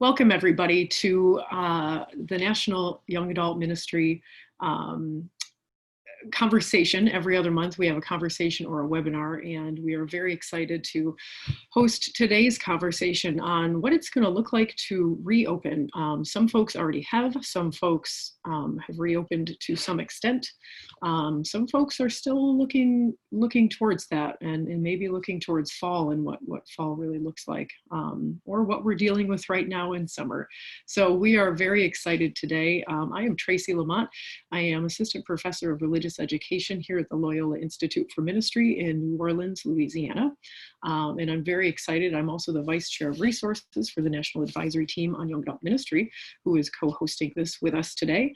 Welcome everybody to the National Young Adult Ministry conversation. Every other month we have a conversation or a webinar, and we are very excited to host today's conversation on what it's going to look like to reopen. Some folks already have, some folks have reopened to some extent. Some folks are still looking towards that and maybe looking towards fall and what fall really looks like, or what we're dealing with right now in summer. So we are very excited today. I am Tracy Lamont. I am Assistant Professor of Religious Education here at the Loyola Institute for Ministry in New Orleans, Louisiana. And I'm very excited. I'm also the Vice Chair of Resources for the National Advisory Team on Young Adult Ministry, who is co-hosting this with us today.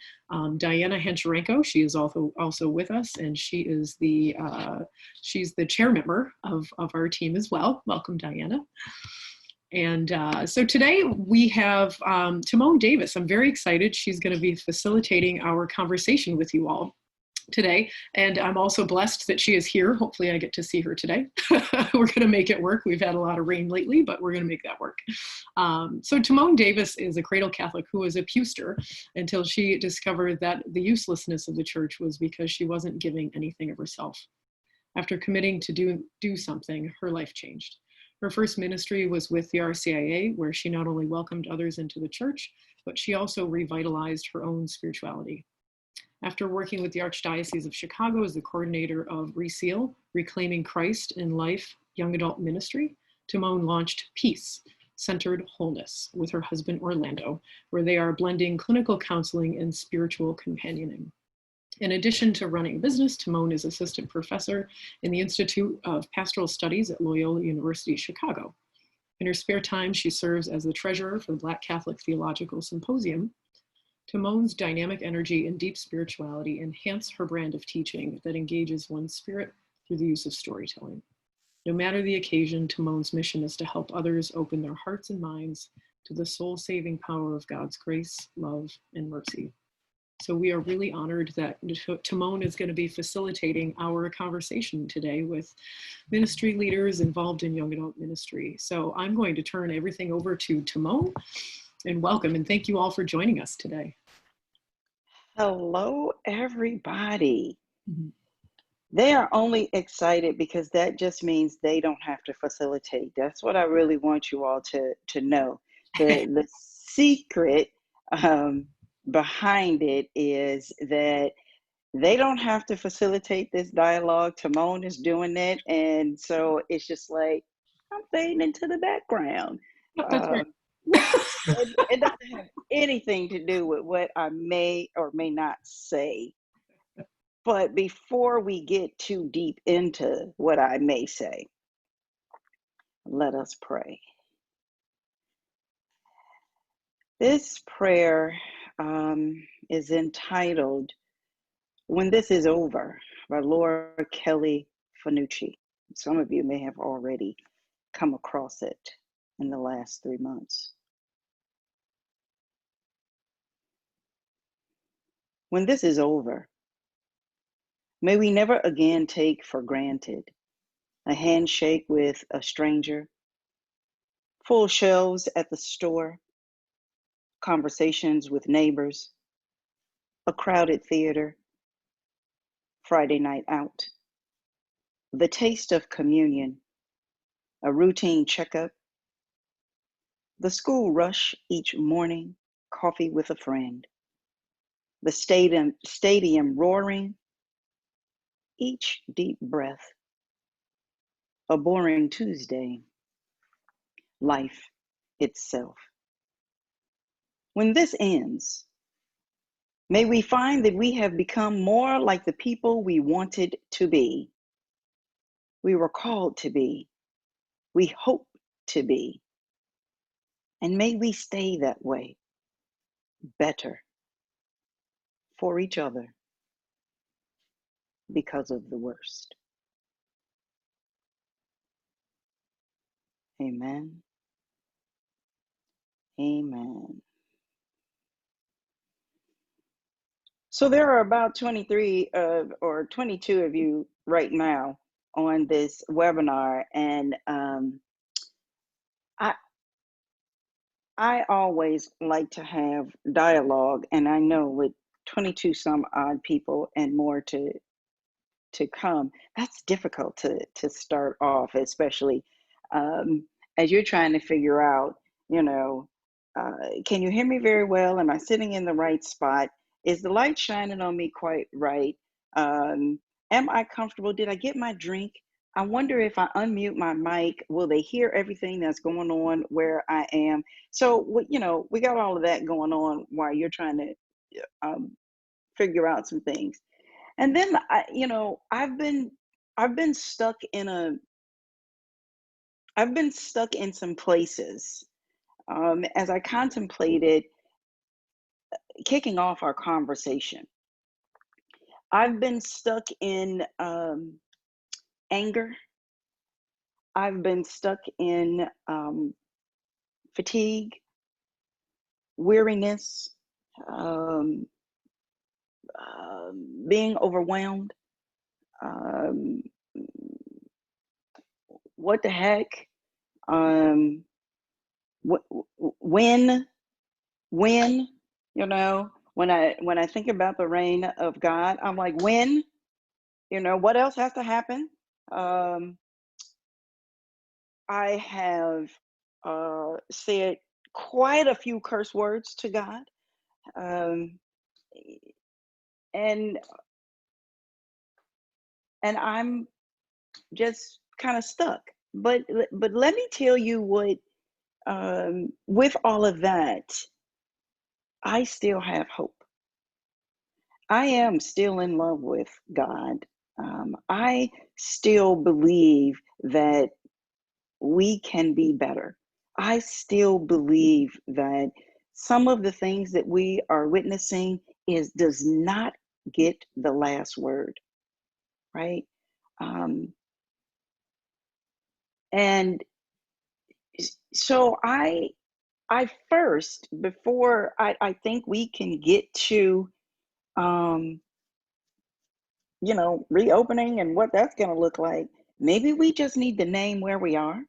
Diana Hencherenko, she is also with us, and she is she's the chair member of our team as well. Welcome, Diana. And so today we have Timone Davis. I'm very excited. She's going to be facilitating our conversation with you all today. And I'm also blessed that she is here. Hopefully I get to see her today. We're going to make it work. We've had a lot of rain lately, but we're going to make that work. So Timone Davis is a cradle Catholic who was a pewster until she discovered that the uselessness of the church was because she wasn't giving anything of herself. After committing to do something, her life changed. Her first ministry was with the RCIA, where she not only welcomed others into the church, but she also revitalized her own spirituality. After working with the Archdiocese of Chicago as the coordinator of Reseal, Reclaiming Christ in Life Young Adult Ministry, Timone launched Peace, Centered Wholeness with her husband Orlando, where they are blending clinical counseling and spiritual companioning. In addition to running a business, Timone is assistant professor in the Institute of Pastoral Studies at Loyola University Chicago. In her spare time, she serves as the treasurer for the Black Catholic Theological Symposium. Timone's dynamic energy and deep spirituality enhance her brand of teaching that engages one's spirit through the use of storytelling. No matter the occasion, Timone's mission is to help others open their hearts and minds to the soul-saving power of God's grace, love, and mercy. So we are really honored that Timone is going to be facilitating our conversation today with ministry leaders involved in young adult ministry. So I'm going to turn everything over to Timone. And welcome, and thank you all for joining us today. Hello, everybody. Mm-hmm. They are only excited because that just means they don't have to facilitate. That's what I really want you all to know. The secret behind it is that they don't have to facilitate this dialogue. Timone is doing it, and so it's just like I'm fading into the background. That's right. It doesn't have anything to do with what I may or may not say. But before we get too deep into what I may say, let us pray. This prayer is entitled When This Is Over by Laura Kelly Fanucci. Some of you may have already come across it in the last 3 months. When this is over, may we never again take for granted a handshake with a stranger, full shelves at the store, conversations with neighbors, a crowded theater, Friday night out, the taste of communion, a routine checkup, the school rush each morning, coffee with a friend, the stadium roaring, each deep breath, a boring Tuesday, life itself. When this ends, may we find that we have become more like the people we wanted to be, we were called to be, we hope to be, and may we stay that way, better for each other because of the worst. Amen. Amen. So there are about 23 or 22 of you right now on this webinar, and I always like to have dialogue, and I know with 22 some odd people and more to come, that's difficult to start off, especially um, as you're trying to figure out, you know, can you hear me very well? Am I sitting in the right spot? Is the light shining on me quite right? Am I comfortable? Did I get my drink? I wonder if I unmute my mic, will they hear everything that's going on where I am? So, we got all of that going on while you're trying to um, figure out some things. And then I've been stuck in a I've been stuck in some places as I contemplated kicking off our conversation. I've been stuck in anger. I've been stuck in fatigue, weariness, um, being overwhelmed. Um, what the heck? Um, when when when I think about the reign of God, I'm like, when, what else has to happen? um I have said quite a few curse words to God, um and I'm just kind of stuck. But let me tell you what, with all of that, I still have hope. I am still in love with God. I still believe that we can be better. I still believe that some of the things that we are witnessing does not get the last word, right? Um, and so I first, before I think we can get to um, reopening and what that's going to look like, maybe we just need to name where we are.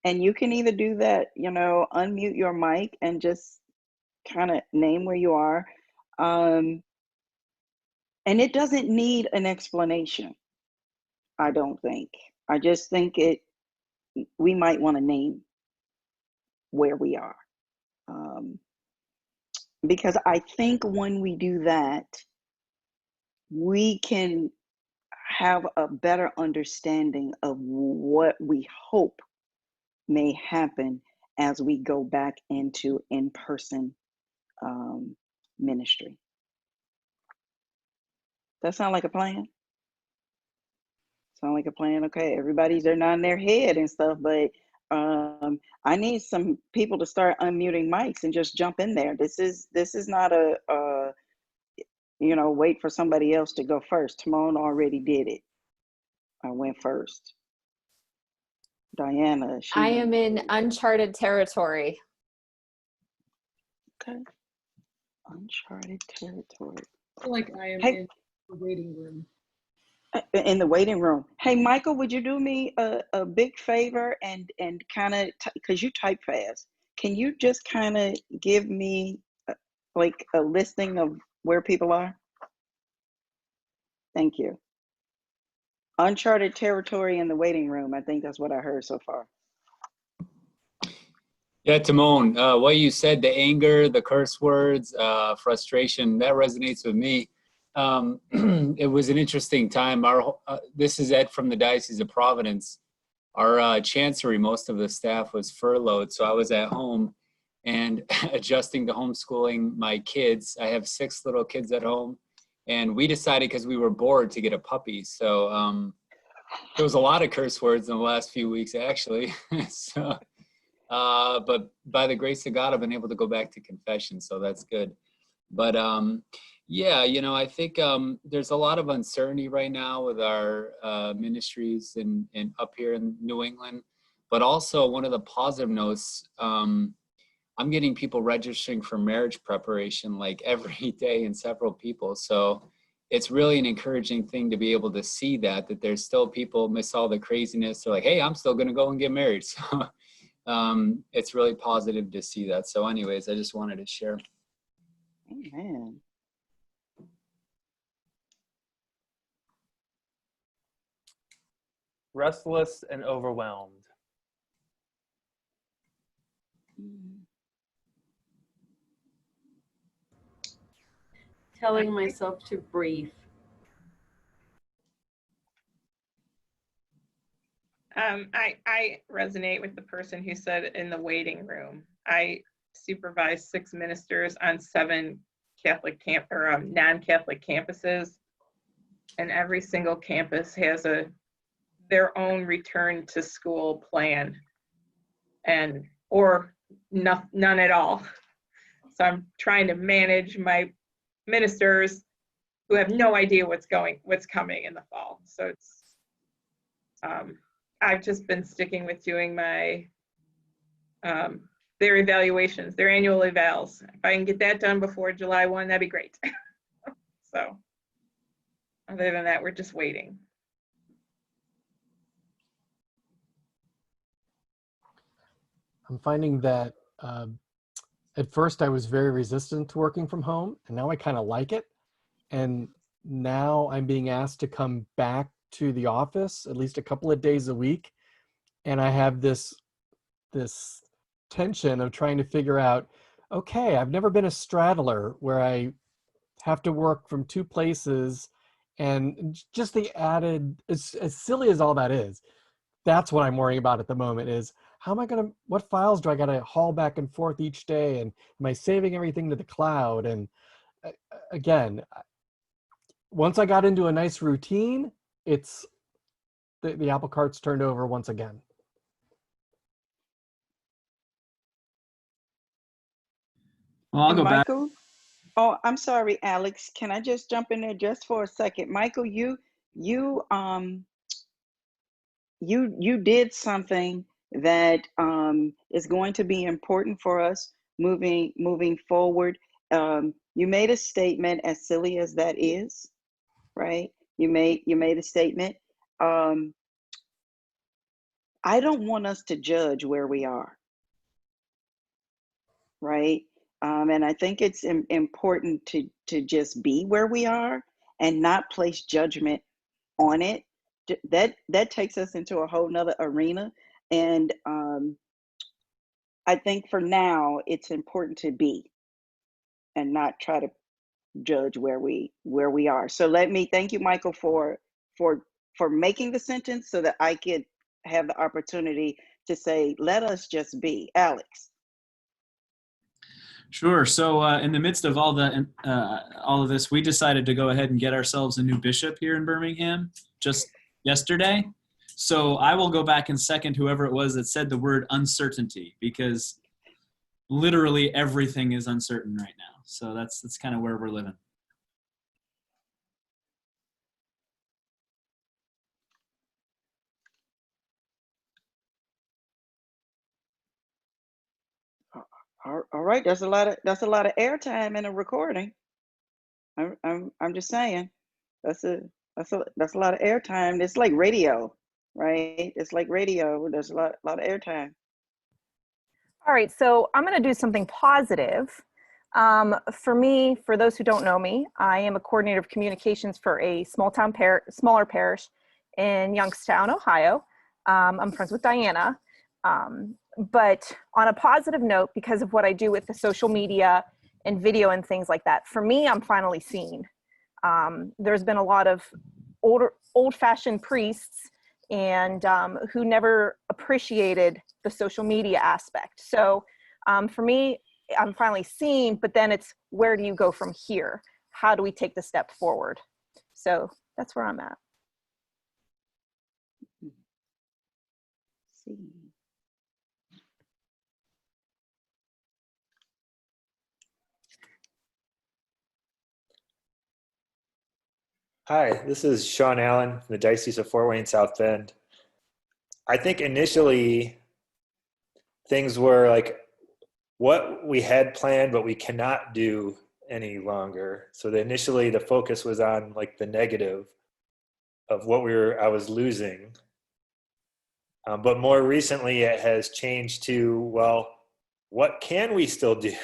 And you can either do that, unmute your mic and just kind of name where you are. Um, and it doesn't need an explanation, I don't think. I just think we might want to name where we are. Um, because I think when we do that, we can have a better understanding of what we hope may happen as we go back into in-person ministry. That sound like a plan? Sound like a plan? Okay, everybody's they're nodding their head and stuff, but I need some people to start unmuting mics and just jump in there. This is not wait for somebody else to go first. Timon already did it. I went first. Diana, she I went am in first. uncharted territory. Okay, uncharted territory. I feel like I am Hey, in the waiting room. in the waiting room. Hey, Michael, would you do me a big favor and kind of, because you type fast, can you just kind of give me like a listing of where people are? Thank you. Uncharted territory in the waiting room. I think that's what I heard so far. Yeah, Timon, what you said, the anger, the curse words, frustration, that resonates with me. It was an interesting time. This is Ed from the Diocese of Providence. Our chancery, most of the staff was furloughed, so I was at home and adjusting to homeschooling my kids. I have 6 little kids at home, and we decided, because we were bored, to get a puppy. So there was a lot of curse words in the last few weeks, actually. So. But by the grace of God, I've been able to go back to confession, so that's good. But yeah, I think there's a lot of uncertainty right now with our ministries and up here in New England. But also, one of the positive notes, I'm getting people registering for marriage preparation like every day, and several people. So it's really an encouraging thing to be able to see that there's still people, amidst all the craziness, they're like, hey, I'm still going to go and get married. So it's really positive to see that. So anyways, I just wanted to share. Amen. Restless and overwhelmed. Telling myself to breathe. I resonate with the person who said in the waiting room. I supervise 6 ministers on 7 Catholic non-Catholic campuses, and every single campus has their own return to school plan, or none at all. So I'm trying to manage my ministers who have no idea what's coming in the fall. So it's I've just been sticking with doing my their evaluations, their annual evals. If I can get that done before July 1, that'd be great. So other than that, we're just waiting. I'm finding that at first I was very resistant to working from home, and now I kind of like it. And now I'm being asked to come back to the office at least a couple of days a week. And I have this tension of trying to figure out, okay, I've never been a straddler where I have to work from 2 places, and just the added, as silly as all that is, that's what I'm worrying about at the moment is, what files do I got to haul back and forth each day? And am I saving everything to the cloud? And again, once I got into a nice routine, it's the apple cart's turned over once again. Well, I'll And go back. Michael, oh, I'm sorry, Alex. Can I just jump in there just for a second? Michael, you did something that is going to be important for us moving forward. You made a statement, as silly as that is, right? You made a statement. I don't want us to judge where we are, right? And I think it's important to just be where we are and not place judgment on it. That takes us into a whole nother arena. And I think for now, it's important to be and not try to judge where we are. So let me thank you, Michael, for making the sentence so that I could have the opportunity to say, let us just be. Alex. Sure. So in the midst of all of this, we decided to go ahead and get ourselves a new bishop here in Birmingham just yesterday. So I will go back and second whoever it was that said the word uncertainty, because literally everything is uncertain right now. So that's kind of where we're living. All right, that's a lot of airtime in a recording. I'm just saying, that's a lot of airtime. It's like radio, right? It's like radio. There's a lot of airtime. All right, so I'm going to do something positive. For me, for those who don't know me, I am a coordinator of communications for a smaller parish in Youngstown, Ohio. I'm friends with Diana. But on a positive note, because of what I do with the social media and video and things like that, for me, I'm finally seen. There's been a lot of old-fashioned priests and who never appreciated the social media aspect. So for me, I'm finally seen, but then it's, where do you go from here? How do we take the step forward? So that's where I'm at. See. Hi, this is Sean Allen from the Diocese of Fort Wayne South Bend. I think initially things were like what we had planned, but we cannot do any longer. So initially the focus was on like the negative of what I was losing. But more recently, it has changed to, well, what can we still do?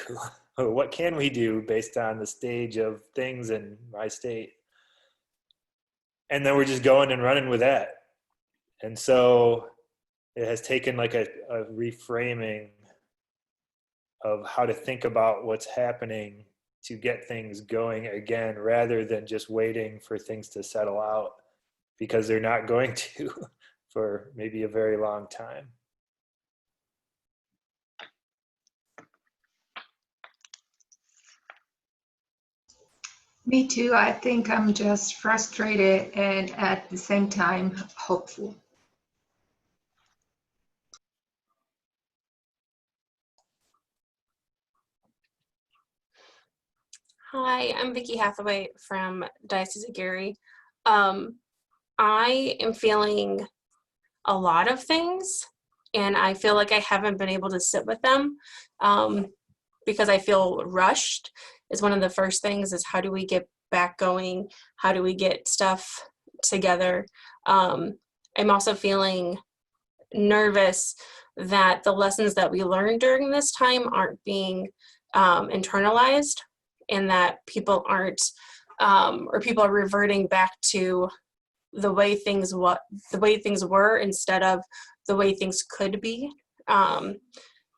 What can we do based on the stage of things in my state? And then we're just going and running with that. And so it has taken like a reframing of how to think about what's happening to get things going again, rather than just waiting for things to settle out, because they're not going to for maybe a very long time. Me too. I think I'm just frustrated and at the same time hopeful. Hi, I'm Vicki Hathaway from Diocese of Gary. I am feeling a lot of things, and I feel like I haven't been able to sit with them because I feel rushed. Is one of the first things is how do we get back going? How do we get stuff together? I'm also feeling nervous that the lessons that we learned during this time aren't being internalized, and that people aren't or people are reverting back to the way things were instead of the way things could be. And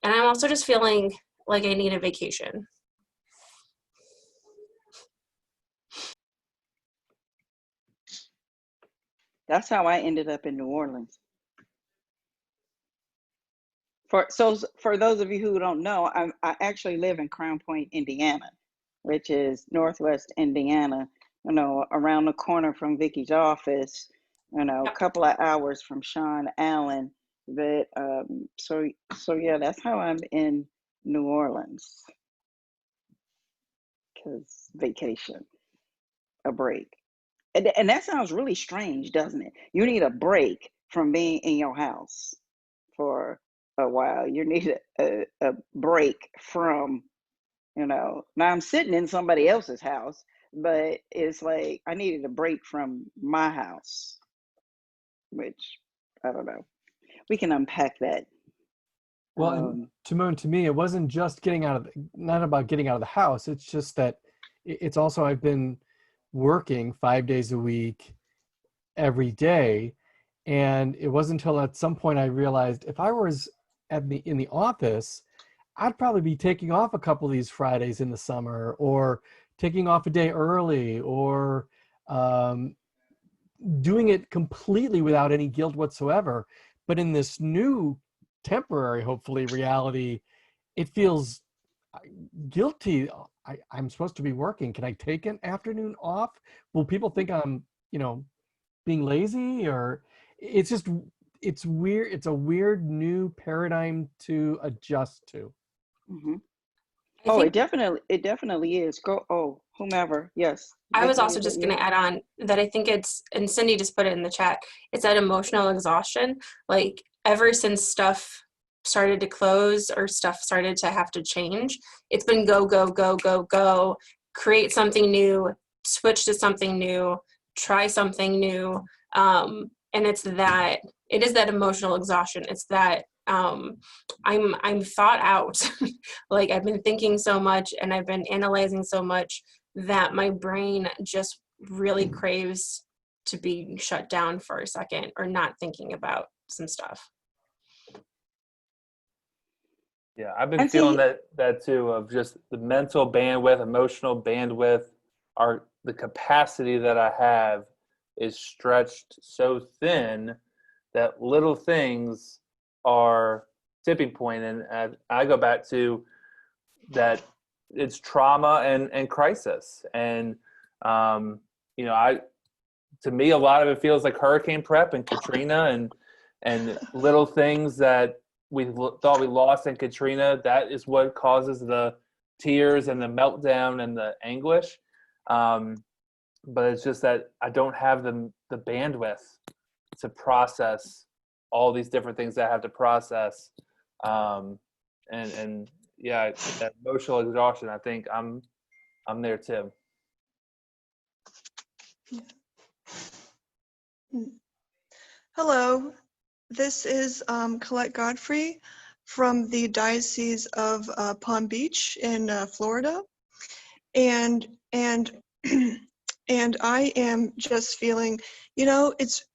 I'm also just feeling like I need a vacation. That's how I ended up in New Orleans. For those of you who don't know, I actually live in Crown Point, Indiana, which is Northwest Indiana, around the corner from Vicky's office, a couple of hours from Sean Allen. But so yeah, that's how I'm in New Orleans. Because vacation, a break. And that sounds really strange, doesn't it? You need a break from being in your house for a while. You need a break from, now I'm sitting in somebody else's house, but it's like I needed a break from my house, which I don't know. We can unpack that. Well, and Timon, to me, it wasn't just not about getting out of the house. It's just that it's also, I've been working 5 days a week every day. And it wasn't until at some point I realized if I was in the office, I'd probably be taking off a couple of these Fridays in the summer, or taking off a day early, or doing it completely without any guilt whatsoever. But in this new temporary, hopefully, reality, it feels guilty. I'm supposed to be working. Can I take an afternoon off? Will people think I'm, being lazy? Or it's weird. It's a weird new paradigm to adjust to. Mm-hmm. Oh, it definitely is. Whomever. Yes. I was also just going to add on that I think it's, and Cindy just put it in the chat, it's that emotional exhaustion. Like ever since stuff started to close or stuff started to have to change, it's been go, go, go, go, go, create something new, switch to something new, try something new. And it is that emotional exhaustion. It's that I'm thought out. Like I've been thinking so much and I've been analyzing so much that my brain just really craves to be shut down for a second or not thinking about some stuff. Yeah, I've been feeling that too, of just the mental bandwidth, emotional bandwidth, the capacity that I have is stretched so thin that little things are tipping point. And I go back to that it's trauma and crisis. And, to me, a lot of it feels like hurricane prep and Katrina and little things that we thought we lost in Katrina. That is what causes the tears and the meltdown and the anguish. But it's just that I don't have the bandwidth to process all these different things that I have to process. And yeah, that emotional exhaustion, I think I'm there too. Hello, This is Colette Godfrey from the Diocese of Palm Beach in Florida, and and I am just feeling, you know, it's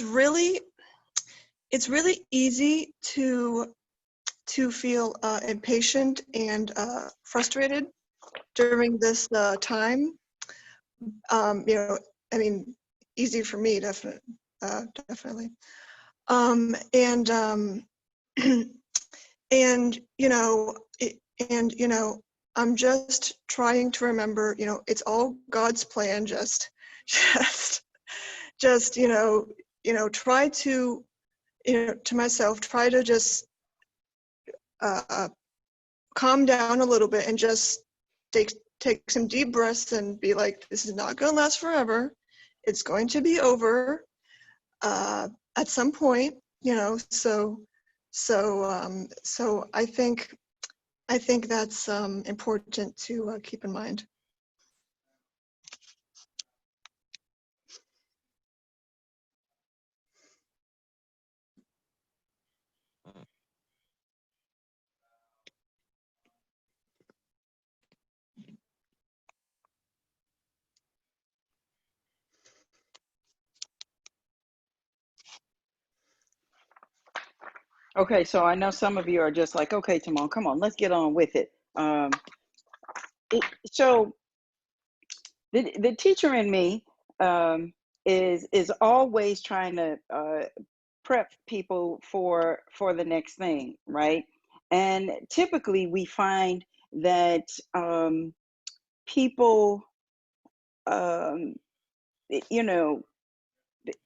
really easy to feel impatient and frustrated during this time. You know, I mean, easy for me, definitely. And and you know, I'm just trying to remember, you know, it's all God's plan. Just you know, try to, you know, to myself, try to just calm down a little bit and just take some deep breaths and be like, this is not going to last forever. It's going to be over at some point, you know. So I think that's important to keep in mind. Okay, so I know some of you are just like, okay, Timon, come on, let's get on with it. So the teacher in me is always trying to prep people for the next thing, right? And typically we find that people, you know,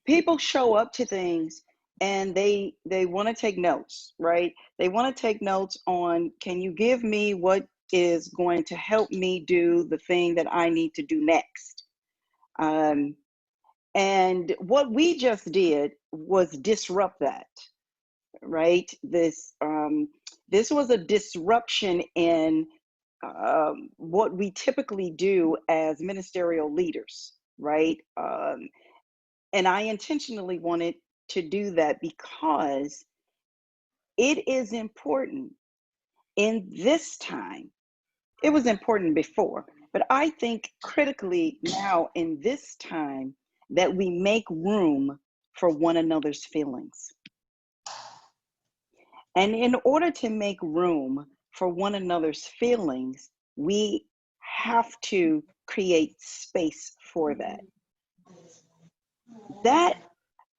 people show up to things and they want to take notes, right? They want to take notes on, can you give me what is going to help me do the thing that I need to do next? And what we just did was disrupt that, right? This was a disruption in what we typically do as ministerial leaders, right? And I intentionally wanted to do that because it is important in this time. It was important before, but I think critically now in this time that we make room for one another's feelings. And in order to make room for one another's feelings, we have to create space for that. That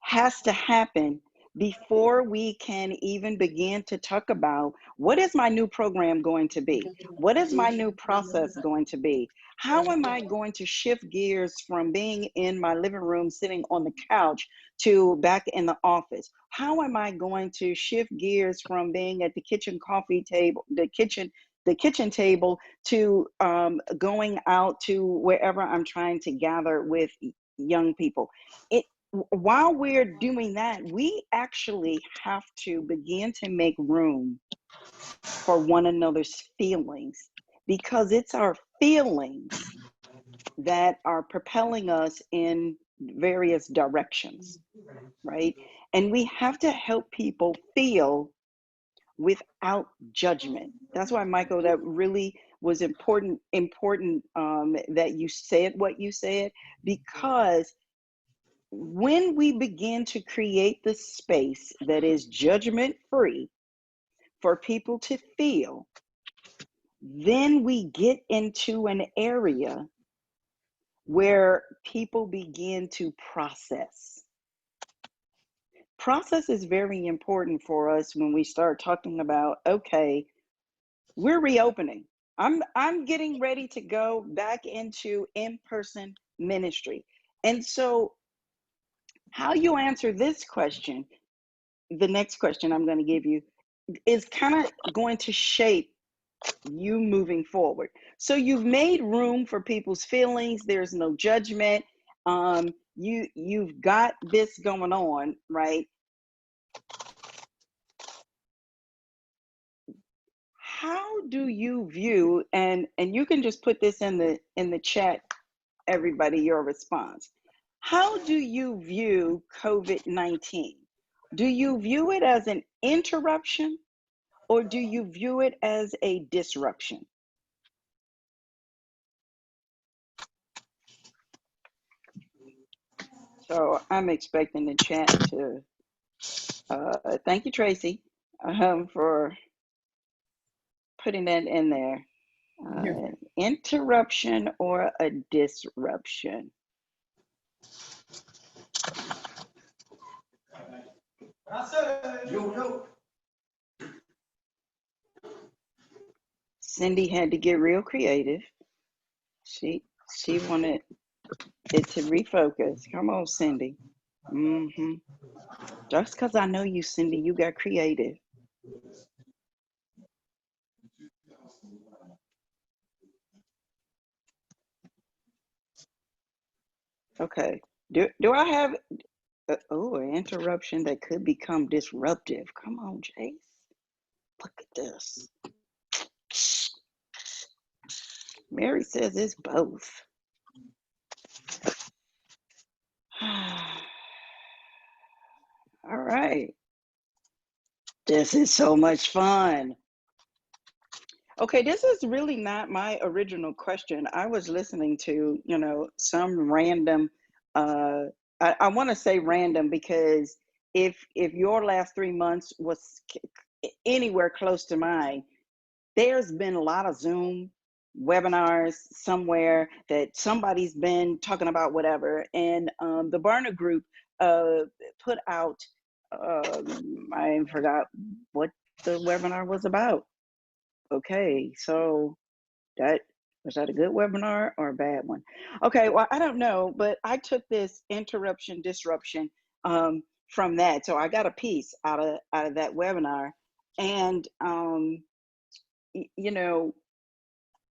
has to happen before we can even begin to talk about, what is my new program going to be? What is my new process going to be? How am I going to shift gears from being in my living room sitting on the couch to back in the office? How am I going to shift gears from being at the kitchen coffee table, the kitchen table, to going out to wherever I'm trying to gather with young people? While we're doing that, we actually have to begin to make room for one another's feelings, because it's our feelings that are propelling us in various directions, right? And we have to help people feel without judgment. That's why, Michael, that really was important that you said what you said, because when we begin to create the space that is judgment free for people to feel, then we get into an area where people begin to process. Process is very important for us when we start talking about, okay, we're reopening. I'm getting ready to go back into in-person ministry. And so how you answer this question, the next question I'm going to give you, is kind of going to shape you moving forward. So you've made room for people's feelings. There's no judgment. You've got this going on, right? How do you view, and you can just put this in the chat, everybody, your response. How do you view COVID-19? Do you view it as an interruption or do you view it as a disruption? So I'm expecting the chat to, thank you, Tracy, for putting that in there. Interruption or a disruption? Cindy had to get real creative. She wanted it to refocus. Come on, Cindy. Just because I know you, Cindy, you got creative. Okay. Do I have an interruption that could become disruptive? Come on, Jace. Look at this. Mary says it's both. All right. This is so much fun. Okay, this is really not my original question. I was listening to, some random, I want to say random because if your last 3 months was anywhere close to mine, there's been a lot of Zoom webinars somewhere that somebody's been talking about whatever. And the Barna Group put out, I forgot what the webinar was about. Okay, so was that a good webinar or a bad one? Okay, well, I don't know, but I took this interruption, disruption from that. So I got a piece out of that webinar. And,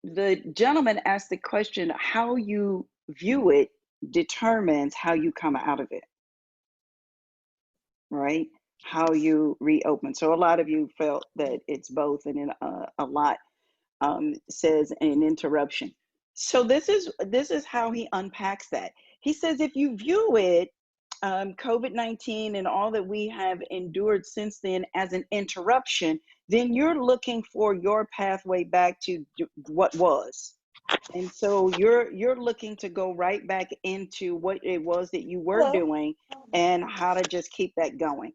the gentleman asked the question, how you view it determines how you come out of it, right? How you reopen. So a lot of you felt that it's both, and then a lot says an interruption. So this is how he unpacks that. He says, if you view it, COVID-19 and all that we have endured since then as an interruption, then you're looking for your pathway back to what was. And so you're looking to go right back into what it was that you were doing and how to just keep that going.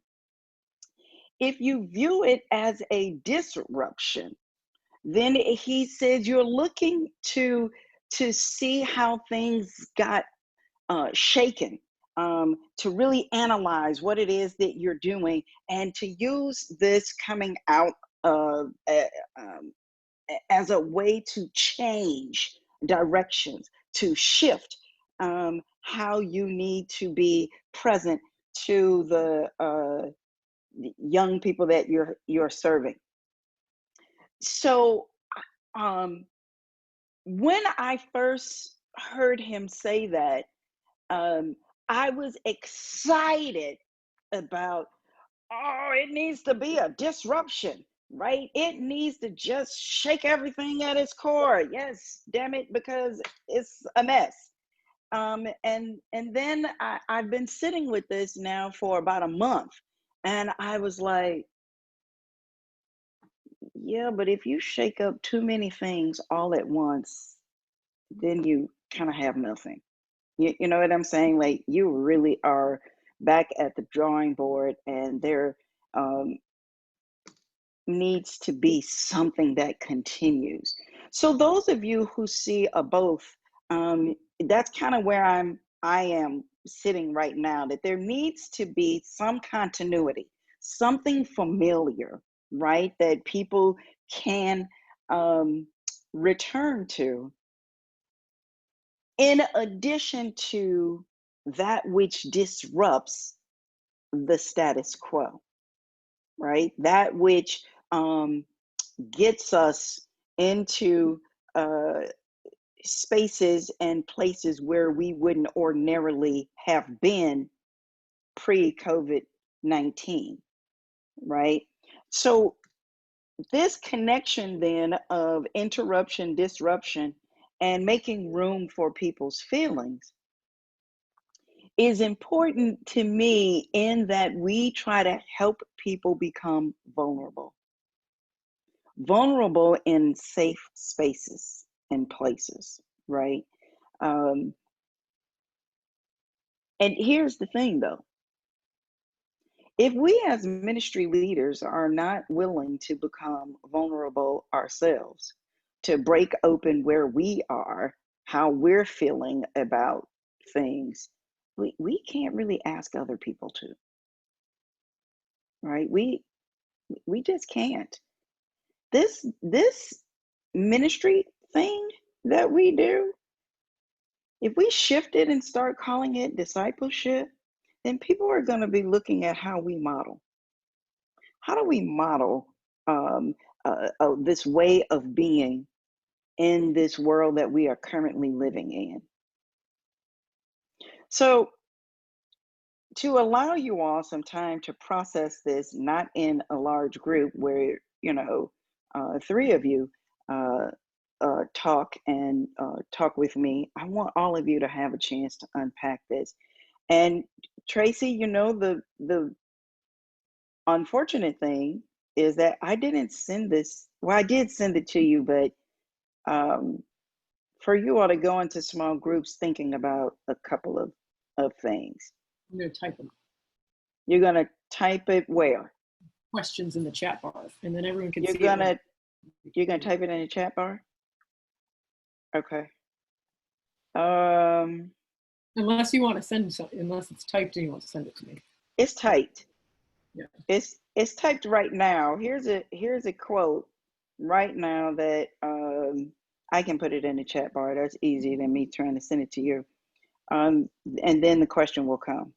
If you view it as a disruption, then he says you're looking to see how things got shaken, to really analyze what it is that you're doing, and to use this coming out as a way to change directions, to shift how you need to be present to the young people that you're serving. So when I first heard him say that, I was excited about, it needs to be a disruption, right? It needs to just shake everything at its core. Yes, damn it, because it's a mess. And then I've been sitting with this now for about a month, and I was like, yeah, but if you shake up too many things all at once, then you kind of have nothing. You know what I'm saying? Like, you really are back at the drawing board, and there needs to be something that continues. So those of you who see a both, that's kind of where I am sitting right now, that there needs to be some continuity, something familiar, right? That people can return to, in addition to that which disrupts the status quo, right? That which gets us into spaces and places where we wouldn't ordinarily have been pre-COVID-19, right? So this connection then of interruption, disruption, and making room for people's feelings is important to me in that we try to help people become vulnerable. Vulnerable in safe spaces and places, right? And here's the thing though. If we as ministry leaders are not willing to become vulnerable ourselves, to break open where we are, how we're feeling about things, we can't really ask other people to, right? We just can't. This ministry thing that we do, if we shift it and start calling it discipleship, then people are going to be looking at how we model. How do we model this way of being in this world that we are currently living in? So, to allow you all some time to process this, not in a large group where, you know, 3 of you talk and talk with me, I want all of you to have a chance to unpack this. And Tracy, you know, the unfortunate thing is that I didn't send this. Well, I did send it to you, but for you all to go into small groups thinking about a couple of things. I'm going to type them. You're going to type it where? Questions in the chat bar, and then everyone can You're see gonna it. you're gonna type it in the chat bar? Okay. Unless you want to send something, unless it's typed and you want to send it to me. It's typed. Yeah. It's typed right now. Here's a quote right now that I can put it in the chat bar. That's easier than me trying to send it to you. And then the question will come.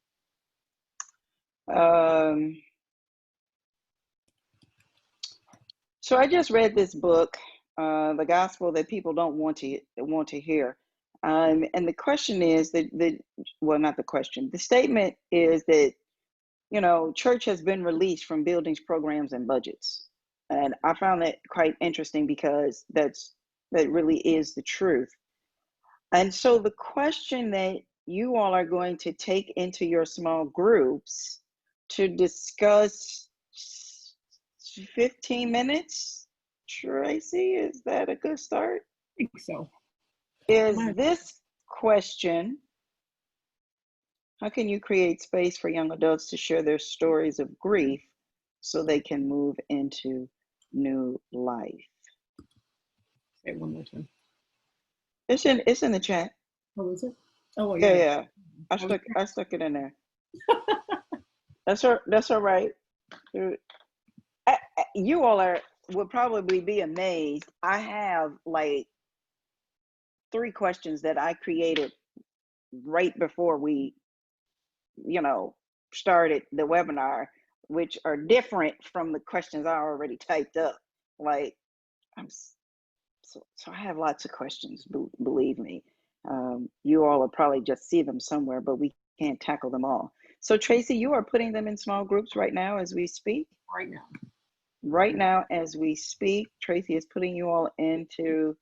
So I just read this book, The Gospel That People Don't Want to Hear. And the question is well, not the question. The statement is that, you know, church has been released from buildings, programs, and budgets. And I found that quite interesting because that really is the truth. And so the question that you all are going to take into your small groups to discuss 15 minutes, Tracy, is that a good start? I think so. Is this question: how can you create space for young adults to share their stories of grief so they can move into new life? Say it one more time. It's in the chat. Oh, is it? Oh, well, Yeah. I stuck it in there. That's all right. You all will probably be amazed. I have like 3 questions that I created right before we, you know, started the webinar, which are different from the questions I already typed up. Like, so I have lots of questions, believe me. You all will probably just see them somewhere, but we can't tackle them all. So Tracy, you are putting them in small groups right now as we speak? Right now. Right now as we speak, Tracy is putting you all into,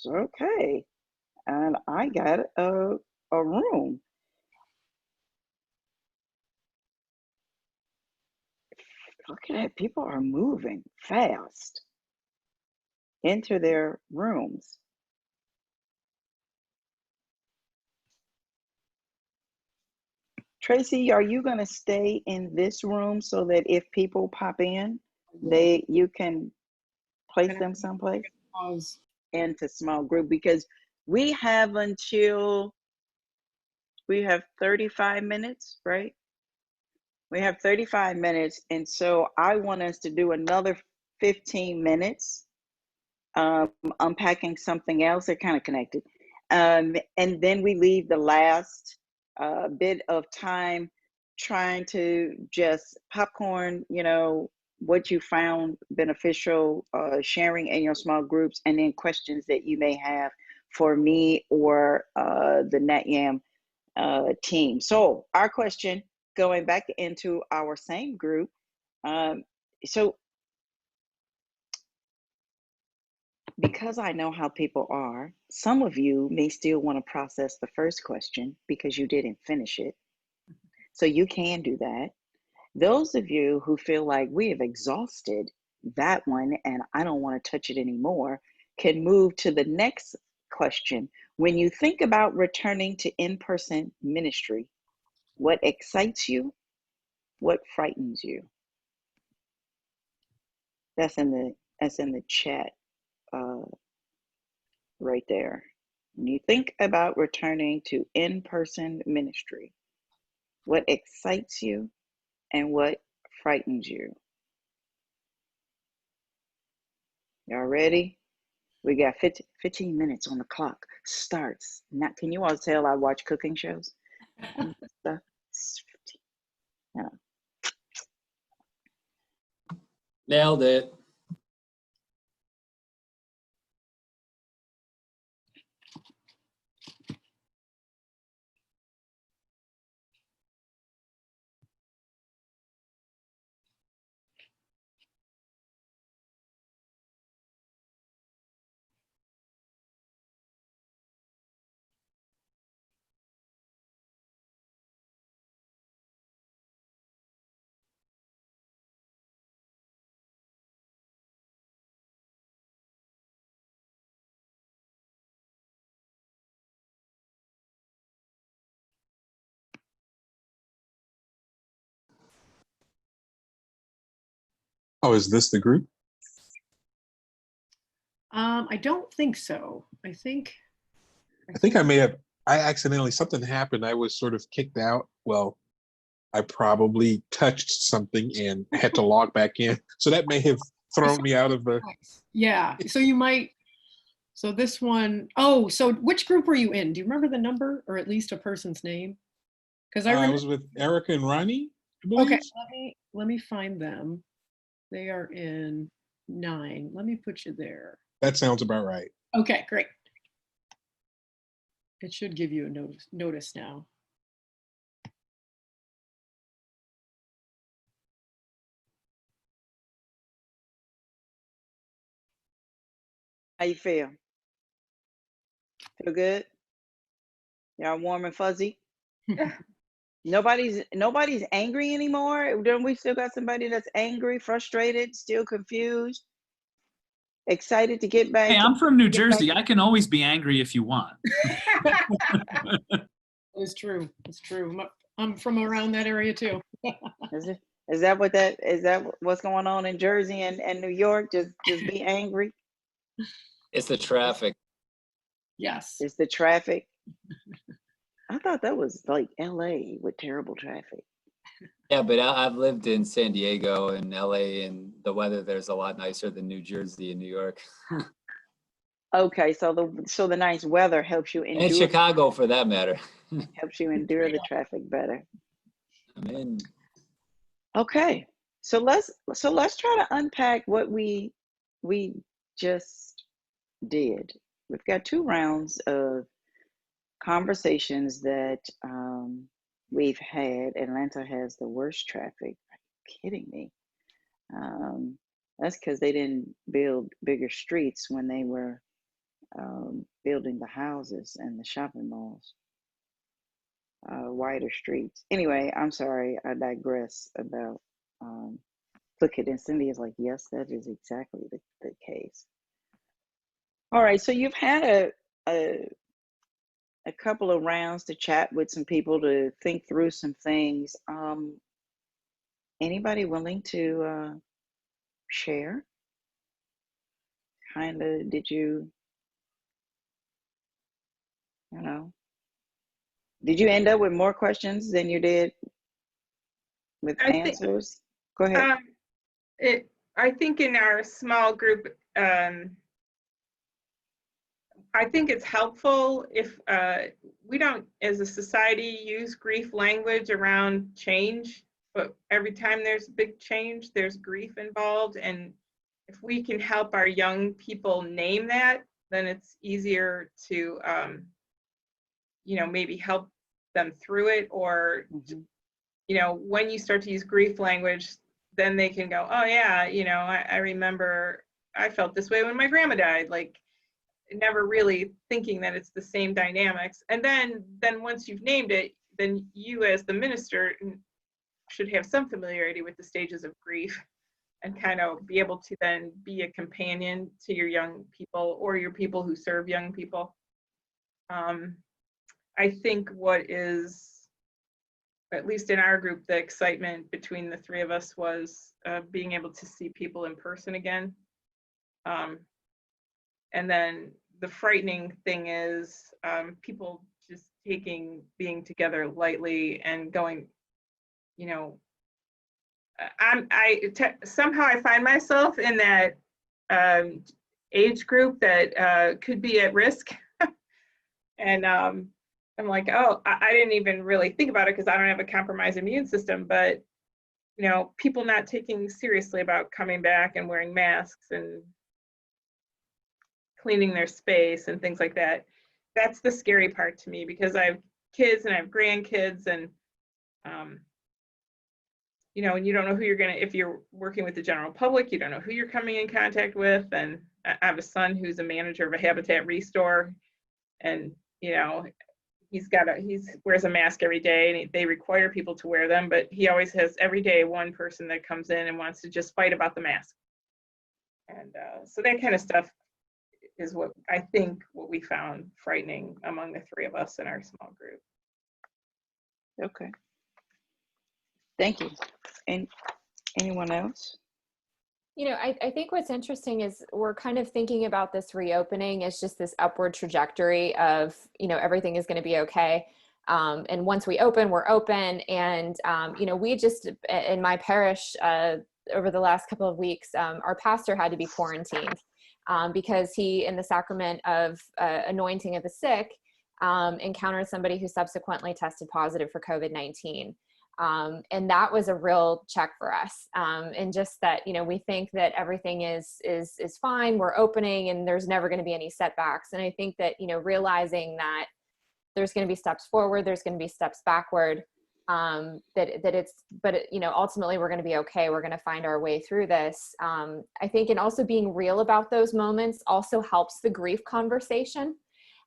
okay. And I got a room. Look at that, people are moving fast into their rooms. Tracy, are you going to stay in this room so that if people pop in, you can place them someplace? Pause. Into small group, because we have 35 minutes, right? We have 35 minutes, and so I want us to do another 15 minutes unpacking something else. They're kind of connected. And then we leave the last bit of time trying to just popcorn, you know, what you found beneficial, sharing in your small groups, and then questions that you may have for me or the NetYam team. So our question, going back into our same group, so because I know how people are, some of you may still want to process the first question because you didn't finish it. So you can do that. Those of you who feel like we have exhausted that one and I don't want to touch it anymore can move to the next question. When you think about returning to in-person ministry, what excites you? What frightens you? That's in the chat right there. When you think about returning to in-person ministry, what excites you and what frightens you? Y'all ready? We got 15 minutes on the clock. Starts. Now, can you all tell I watch cooking shows? Yeah. Nailed it. Oh, is this the group? I don't think so. I think I may have, I accidentally, something happened. I was sort of kicked out. Well, I probably touched something and had to log back in. So that may have thrown me out of the. Yeah. So you might. So this one, oh, so which group were you in? Do you remember the number or at least a person's name? Because I was with Erica and Ronnie, I believe. Okay, let me find them. They are in 9. Let me put you there. That sounds about right. Okay, great. It should give you a notice now. How you feel? Feel good? Y'all warm and fuzzy? Nobody's angry anymore? Don't we still got somebody that's angry, frustrated, still confused, excited to get back? Hey, I'm from New Jersey. I can always be angry if you want. It's true. It's true. I'm from around that area too. Is that what's going on in Jersey and New York? Just be angry? It's the traffic. Yes. It's the traffic. I thought that was like LA with terrible traffic. Yeah, but I've lived in San Diego and LA, and the weather there's a lot nicer than New Jersey and New York. Okay, so the nice weather helps you endure. And Chicago, for that matter. Helps you endure the traffic better. I'm in. Okay, so let's try to unpack what we just did. We've got 2 rounds of conversations that we've had. Atlanta has the worst traffic. Are you kidding me? That's because they didn't build bigger streets when they were building the houses and the shopping malls. Wider streets. Anyway, I'm sorry, I digress about Plickett, and Cindy is like, yes, that is exactly the case. All right, so you've had a couple of rounds to chat with some people to think through some things. Anybody willing to share? Did you end up with more questions than you did with answers? Go ahead. I think in our small group, I think it's helpful if we don't, as a society, use grief language around change, but every time there's big change, there's grief involved. And if we can help our young people name that, then it's easier to, maybe help them through it. Or, when you start to use grief language, then they can go, oh yeah, I remember I felt this way when my grandma died, like never really thinking that it's the same dynamics. And then once you've named it, then you as the minister should have some familiarity with the stages of grief and kind of be able to then be a companion to your young people or your people who serve young people. I think what is, at least in our group, the excitement between the three of us was being able to see people in person again. And then the frightening thing is people just taking being together lightly and going, you know, somehow I find myself in that age group that could be at risk. And I'm like, oh, I didn't even really think about it because I don't have a compromised immune system, but you know, people not taking seriously about coming back and wearing masks and cleaning their space and things like that. That's the scary part to me, because I have kids and I have grandkids, and you know, and you don't know who you're gonna, if you're working with the general public, you don't know who you're coming in contact with. And I have a son who's a manager of a Habitat Restore, and you know, he wears a mask every day, and they require people to wear them, but he always has every day one person that comes in and wants to just fight about the mask. And so that kind of stuff is what I think what we found frightening among the three of us in our small group. Okay. Thank you. And anyone else? You know, I think what's interesting is we're kind of thinking about this reopening as just this upward trajectory of, you know, everything is going to be okay. And once we open, we're open. And, you know, we just, in my parish, over the last couple of weeks, our pastor had to be quarantined because he, in the sacrament of anointing of the sick, encountered somebody who subsequently tested positive for COVID-19. And that was a real check for us. And just that, you know, we think that everything is fine, we're opening, and there's never going to be any setbacks. And I think that, you know, realizing that there's going to be steps forward, there's going to be steps backward, you know, ultimately we're going to be okay. We're going to find our way through this. I think, and also being real about those moments also helps the grief conversation.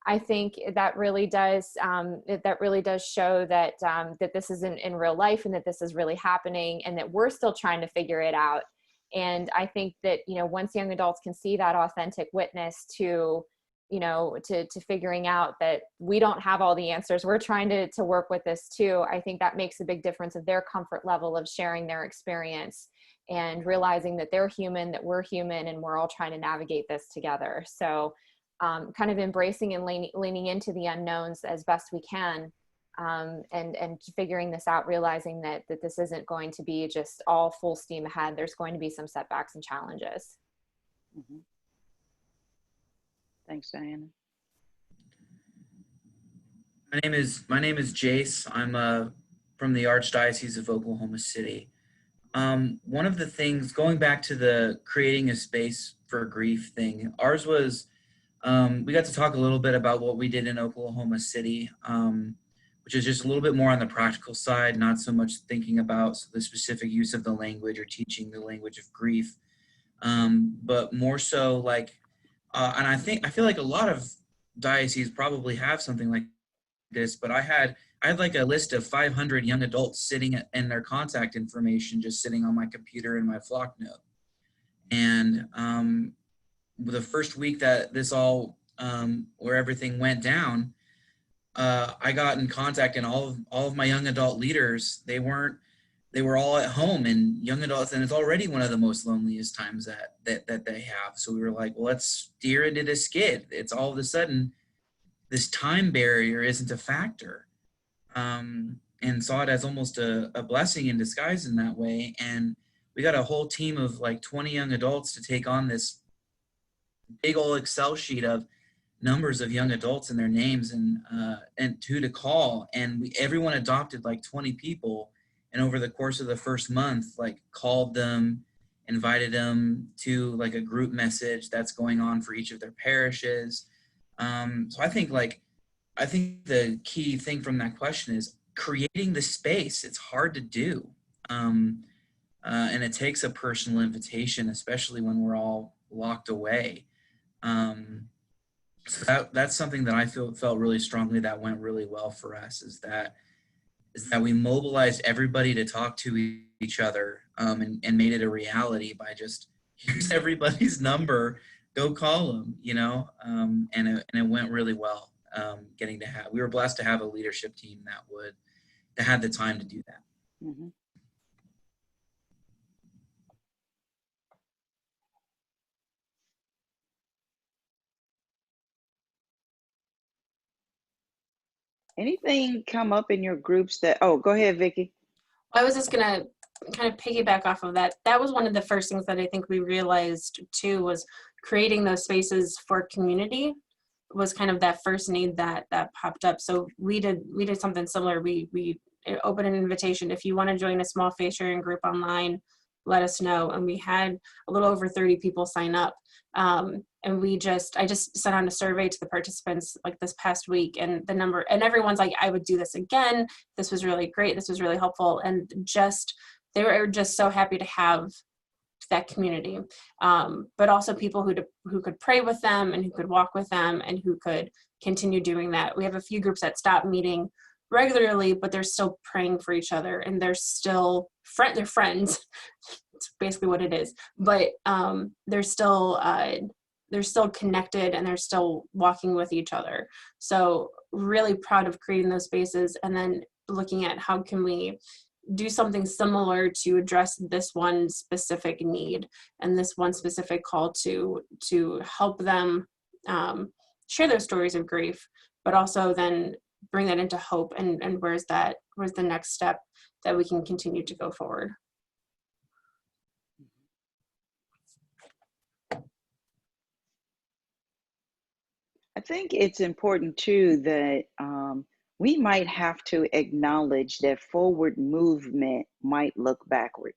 I think that really does show that that this isn't in real life, and that this is really happening, and that we're still trying to figure it out. And I think that, you know, once young adults can see that authentic witness to, you know, to figuring out that we don't have all the answers, we're trying to work with this too. I think that makes a big difference of their comfort level of sharing their experience and realizing that they're human, that we're human, and we're all trying to navigate this together. So kind of embracing and leaning into the unknowns as best we can, and figuring this out, realizing that this isn't going to be just all full steam ahead. There's going to be some setbacks and challenges. Mm-hmm. Thanks, Diana. My name is Jace. I'm from the Archdiocese of Oklahoma City. One of the things, going back to the creating a space for grief thing, ours was, we got to talk a little bit about what we did in Oklahoma City, which is just a little bit more on the practical side, not so much thinking about the specific use of the language or teaching the language of grief, but more so like, and I feel like a lot of dioceses probably have something like this, but I had like a list of 500 young adults sitting in their contact information, just sitting on my computer in my flock note. And the first week that this all, where everything went down, I got in contact, and all of my young adult leaders, they were all at home, and young adults, and it's already one of the most loneliest times that they have. So we were like, well, let's steer into this skid. It's all of a sudden, this time barrier isn't a factor. And saw it as almost a blessing in disguise in that way. And we got a whole team of like 20 young adults to take on this big old Excel sheet of numbers of young adults and their names and who to call. And everyone adopted like 20 people. And over the course of the first month, like called them, invited them to like a group message that's going on for each of their parishes. So I think the key thing from that question is creating the space. It's hard to do. And it takes a personal invitation, especially when we're all locked away. So that's something that I felt really strongly that went really well for us, is that we mobilized everybody to talk to each other, and made it a reality by just, here's everybody's number, go call them, and it went really well. We were blessed to have a leadership team that had the time to do that. Mm-hmm. Anything come up in your groups that, oh, go ahead, Vicki. I was just gonna kind of piggyback off of that. That was one of the first things that I think we realized too, was creating those spaces for community was kind of that first need that popped up. So we did something similar. We opened an invitation. If you want to join a small face sharing group online, let us know. And we had a little over 30 people sign up. And I just sent out a survey to the participants like this past week, and the number, and everyone's like, I would do this again. This was really great. This was really helpful. And they were just so happy to have that community, but also people who could pray with them and who could walk with them and who could continue doing that. We have a few groups that stop meeting regularly, but they're still praying for each other, and they're still they're friends. It's basically what it is. But they're still connected, and they're still walking with each other. So really proud of creating those spaces, and then looking at how can we do something similar to address this one specific need and this one specific call to help them share their stories of grief, but also then bring that into hope, and where's the next step that we can continue to go forward. I think it's important too that we might have to acknowledge that forward movement might look backward.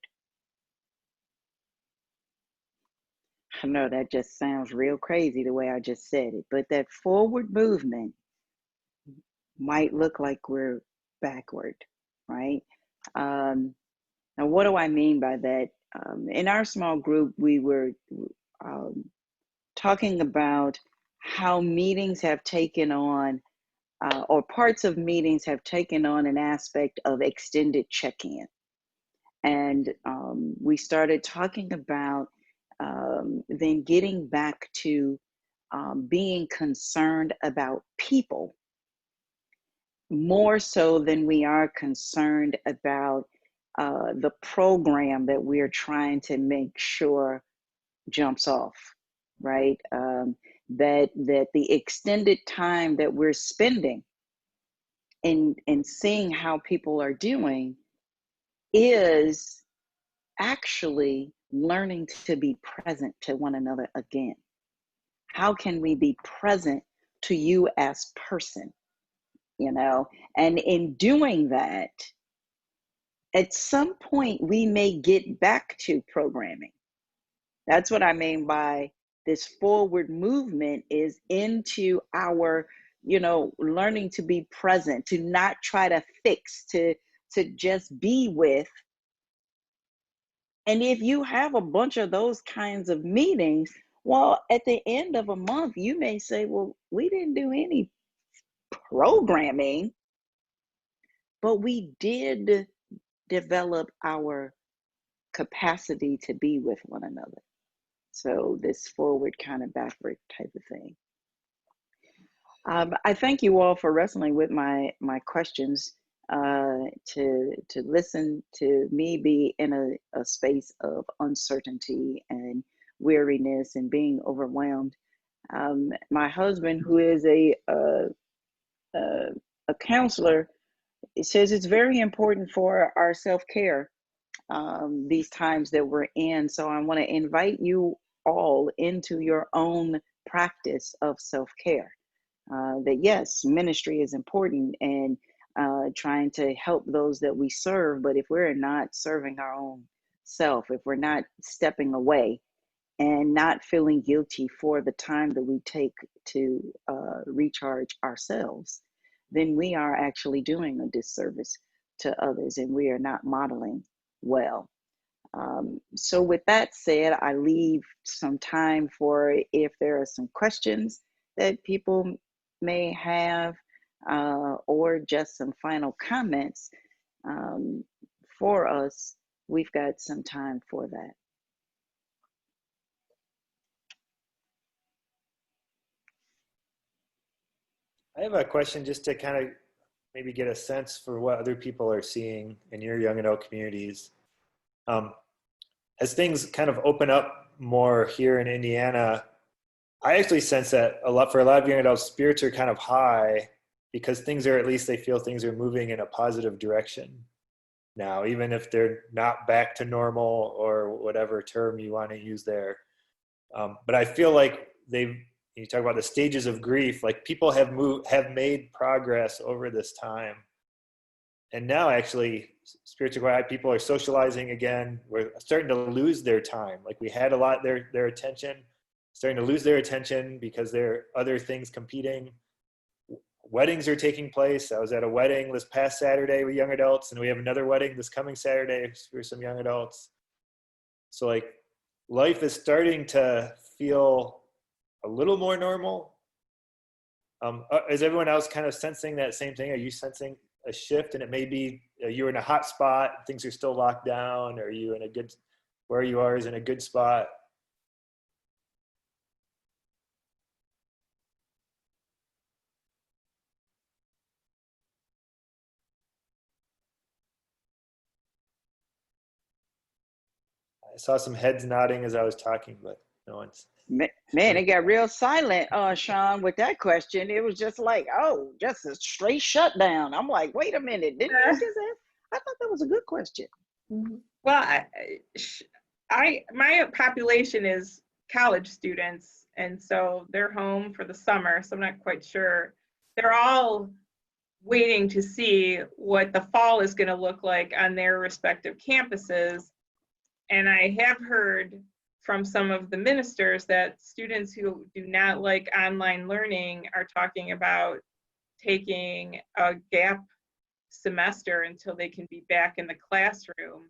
I know that just sounds real crazy the way I just said it, but that forward movement might look like we're backward, right? Now, what do I mean by that? In our small group, we were talking about how meetings have taken on, or parts of meetings have taken on an aspect of extended check-in. And we started talking about then getting back to being concerned about people more so than we are concerned about the program that we're trying to make sure jumps off, right? That the extended time that we're spending in seeing how people are doing is actually learning to be present to one another again. How can we be present to you as person? And in doing that, at some point we may get back to programming. That's what I mean by this forward movement, is into our, learning to be present, to not try to fix, to just be with. And if you have a bunch of those kinds of meetings, well, at the end of a month, you may say, well, we didn't do any programming, but we did develop our capacity to be with one another. So this forward kind of backward type of thing. I thank you all for wrestling with my questions, to listen to me be in a space of uncertainty and weariness and being overwhelmed. My husband, who is a counselor, says it's very important for our self-care these times that we're in. So I want to invite you all into your own practice of self-care. That yes, ministry is important, and trying to help those that we serve. But if we're not serving our own self, if we're not stepping away and not feeling guilty for the time that we take to recharge ourselves, then we are actually doing a disservice to others, and we are not modeling well. So with that said, I leave some time for if there are some questions that people may have, or just some final comments for us. We've got some time for that. I have a question just to kind of maybe get a sense for what other people are seeing in your young adult communities. As things kind of open up more here in Indiana, I actually sense that for a lot of young adults, spirits are kind of high because things are, at least they feel things are moving in a positive direction now, even if they're not back to normal or whatever term you want to use there. But I feel like you talk about the stages of grief, like people have made progress over this time. And now actually spiritual quiet people are socializing again. We're starting to lose their time. Like we had a lot, their attention, starting to lose their attention because there are other things competing. Weddings are taking place. I was at a wedding this past Saturday with young adults, and we have another wedding this coming Saturday for some young adults. So like life is starting to feel a little more normal. Is everyone else kind of sensing that same thing? Are you sensing a shift? And it may be you're in a hot spot, things are still locked down, or are you in a good, where you are is in a good spot? I saw some heads nodding as I was talking, but no one's. Man, it got real silent, Sean, with that question. It was just like, oh, just a straight shutdown. I'm like, wait a minute, didn't you just ask? I thought that was a good question. Well, my population is college students, and so they're home for the summer, so I'm not quite sure. They're all waiting to see what the fall is going to look like on their respective campuses. And I have heard from some of the ministers that students who do not like online learning are talking about taking a gap semester until they can be back in the classroom,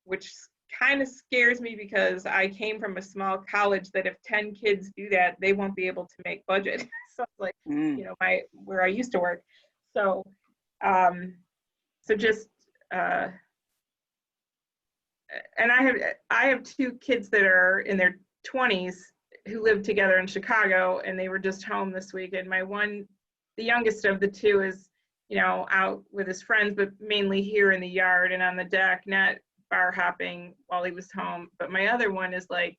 which kind of scares me because I came from a small college that if 10 kids do that, they won't be able to make budget. So it's like, you know, where I used to work. So, and I have two kids that are in their 20s who live together in Chicago, and they were just home this week. And the youngest of the two is, you know, out with his friends, but mainly here in the yard and on the deck, not bar hopping while he was home. But my other one is like,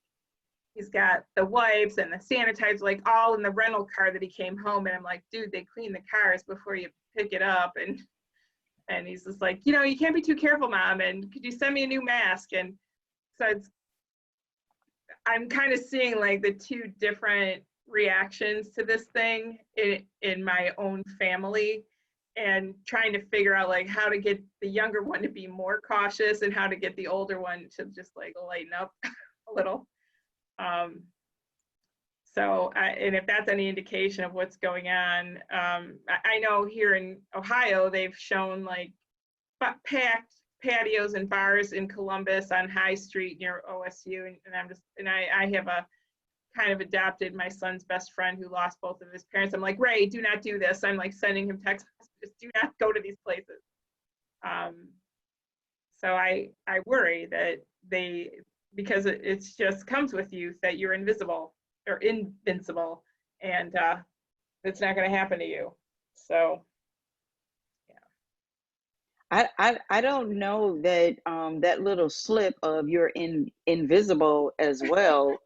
he's got the wipes and the sanitizer, like all in the rental car that he came home. And I'm like, dude, they clean the cars before you pick it up. And he's just like, you know, you can't be too careful, Mom. And could you send me a new mask? And so I'm kind of seeing like the two different reactions to this thing in my own family, and trying to figure out like how to get the younger one to be more cautious and how to get the older one to just like lighten up a little. And if that's any indication of what's going on, I know here in Ohio, they've shown like packed patios and bars in Columbus on High Street near OSU. And I have a kind of adopted my son's best friend who lost both of his parents. I'm like, Ray, do not do this. I'm like sending him text messages, do not go to these places. So I worry that because it just comes with youth that you're invisible or invincible, and it's not going to happen to you. So yeah. I don't know that that little slip of you're invisible as well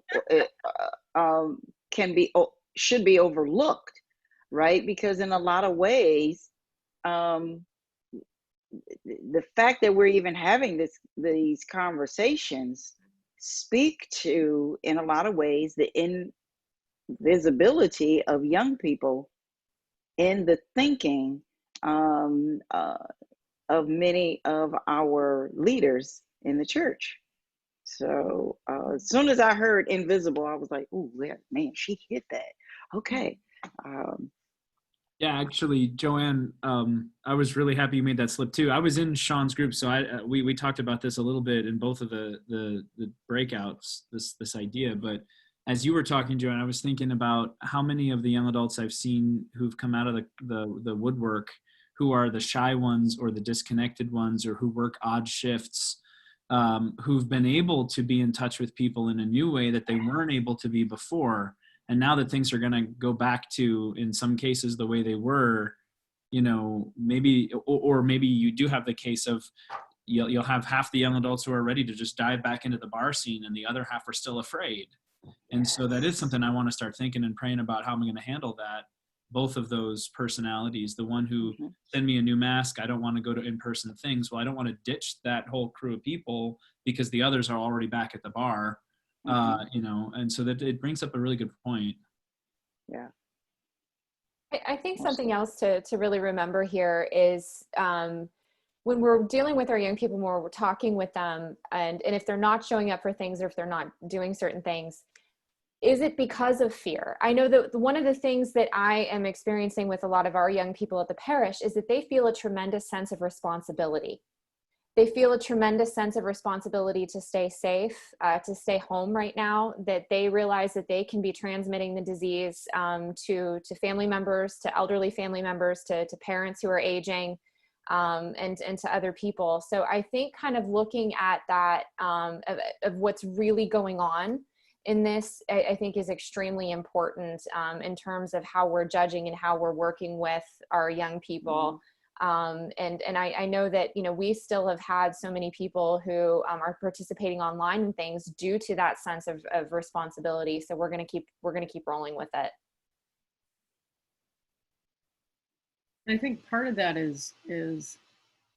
should be overlooked, right? Because in a lot of ways, the fact that we're even having these conversations speak to, in a lot of ways, the invisibility of young people in the thinking of many of our leaders in the church. So as soon as I heard invisible, I was like, "Ooh, man, she hit that." Okay. Yeah, actually, Joanne, I was really happy you made that slip too. I was in Sean's group, so we talked about this a little bit in both of the breakouts. This idea, but as you were talking, Joanne, I was thinking about how many of the young adults I've seen who've come out of the woodwork, who are the shy ones or the disconnected ones, or who work odd shifts, who've been able to be in touch with people in a new way that they weren't able to be before. And now that things are going to go back to, in some cases, the way they were, you know, maybe, or maybe you do have the case of you'll have half the young adults who are ready to just dive back into the bar scene and the other half are still afraid. And so that is something I want to start thinking and praying about how I'm going to handle that. Both of those personalities, the one who send me a new mask, I don't want to go to in-person things. Well, I don't want to ditch that whole crew of people because the others are already back at the bar. You know, and so that it brings up a really good point. Yeah. I think something else to really remember here is when we're dealing with our young people more, we're talking with them, and if they're not showing up for things or if they're not doing certain things, is it because of fear? I know that one of the things that I am experiencing with a lot of our young people at the parish is that they feel a tremendous sense of responsibility. They feel a tremendous sense of responsibility to stay safe, to stay home right now, that they realize that they can be transmitting the disease to family members, to elderly family members, to parents who are aging, and to other people. So I think kind of looking at that of what's really going on in this, I think is extremely important in terms of how we're judging and how we're working with our young people. And I know that, you know, we still have had so many people who are participating online and things due to that sense of responsibility. So we're going to keep rolling with it. I think part of that is, you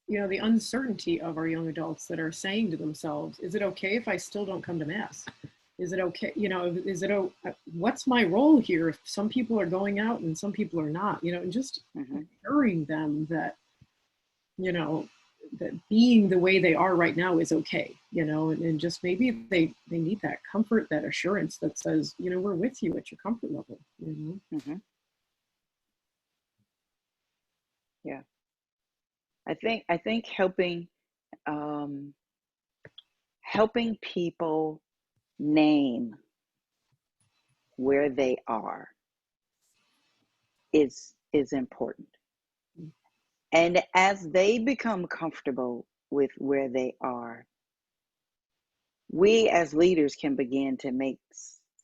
know, the uncertainty of our young adults that are saying to themselves, is it okay if I still don't come to mass? Is it okay? You know, what's my role here if some people are going out and some people are not, you know, and just assuring them that, you know, that being the way they are right now is okay, you know, and just maybe they need that comfort, that assurance that says, you know, we're with you at your comfort level, you know? Yeah. I think helping people name where they are is important. And as they become comfortable with where they are, we as leaders can begin to make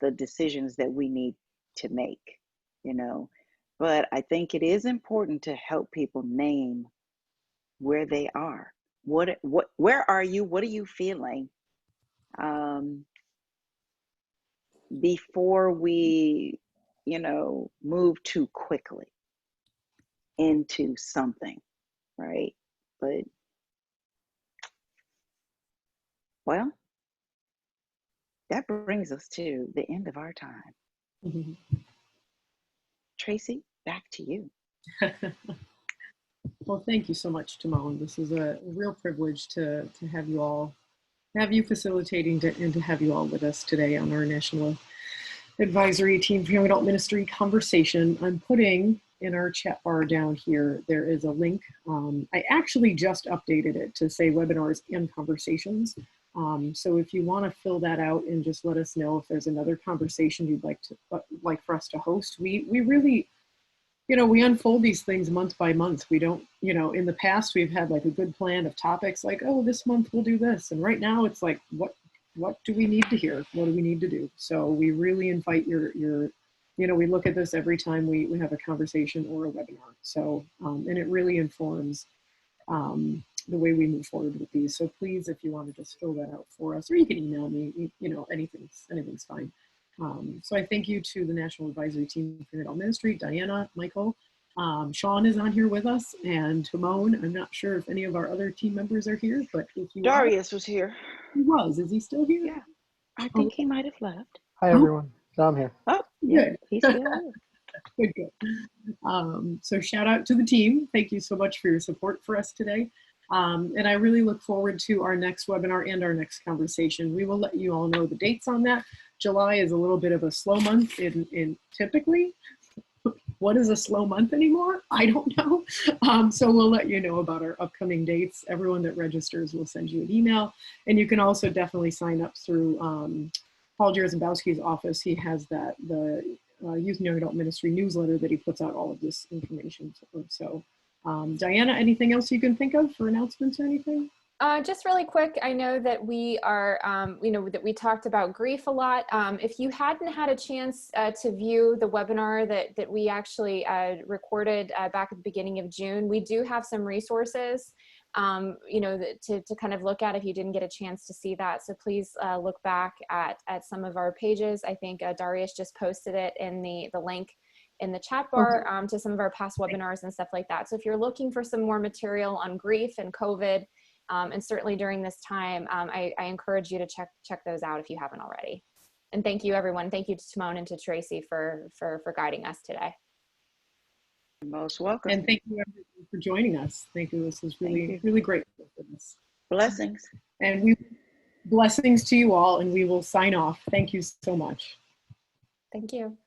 the decisions that we need to make, you know. But I think it is important to help people name where they are. Where are you? What are you feeling? Before we, you know, move too quickly into something, right? But, well, that brings us to the end of our time. Tracy, back to you. Well, thank you so much, Timon. This is a real privilege to have you all, have you facilitating and to have you all with us today on our National Advisory Team for Young Adult Ministry conversation. I'm putting in our chat bar down here, there is a link. I actually just updated it to say webinars and conversations. So if you want to fill that out and just let us know if there's another conversation you'd like for us to host. We really, you know, we unfold these things month by month. We don't, you know, in the past we've had like a good plan of topics like, oh, this month we'll do this. And right now it's like, what do we need to hear? What do we need to do? So we really invite your, you know, we look at this every time we have a conversation or a webinar. So, and it really informs the way we move forward with these. So please, if you want to just fill that out for us, or you can email me, you know, anything's fine. So I thank you to the National Advisory Team for Young Adult Ministry, Diana, Michael, Sean is on here with us, and Timon. I'm not sure if any of our other team members are here, but if you Darius was here. He was. Is he still here? Yeah, I think he might have left. Hi, everyone. No, I'm here. Oh, yeah, good. he's still here. Good. So shout out to the team. Thank you so much for your support for us today. And I really look forward to our next webinar and our next conversation. We will let you all know the dates on that. July is a little bit of a slow month in typically, what is a slow month anymore? I don't know. So we'll let you know about our upcoming dates. Everyone that registers will send you an email. And you can also definitely sign up through Paul Jarzembowski's office. He has the Youth and Young Adult Ministry newsletter that he puts out all of this information. So Diana, anything else you can think of for announcements or anything? Just really quick, I know that we are, that we talked about grief a lot. If you hadn't had a chance to view the webinar that we actually recorded back at the beginning of June, we do have some resources, to kind of look at if you didn't get a chance to see that. So please look back at some of our pages. I think Darius just posted it in the link in the chat bar to some of our past webinars and stuff like that. So if you're looking for some more material on grief and COVID, and certainly during this time, I encourage you to check those out if you haven't already. And thank you, everyone. Thank you to Timon and to Tracy for guiding us today. Most welcome. And thank you everyone for joining us. Thank you. This was really great for this. Blessings. And blessings to you all, and we will sign off. Thank you so much. Thank you.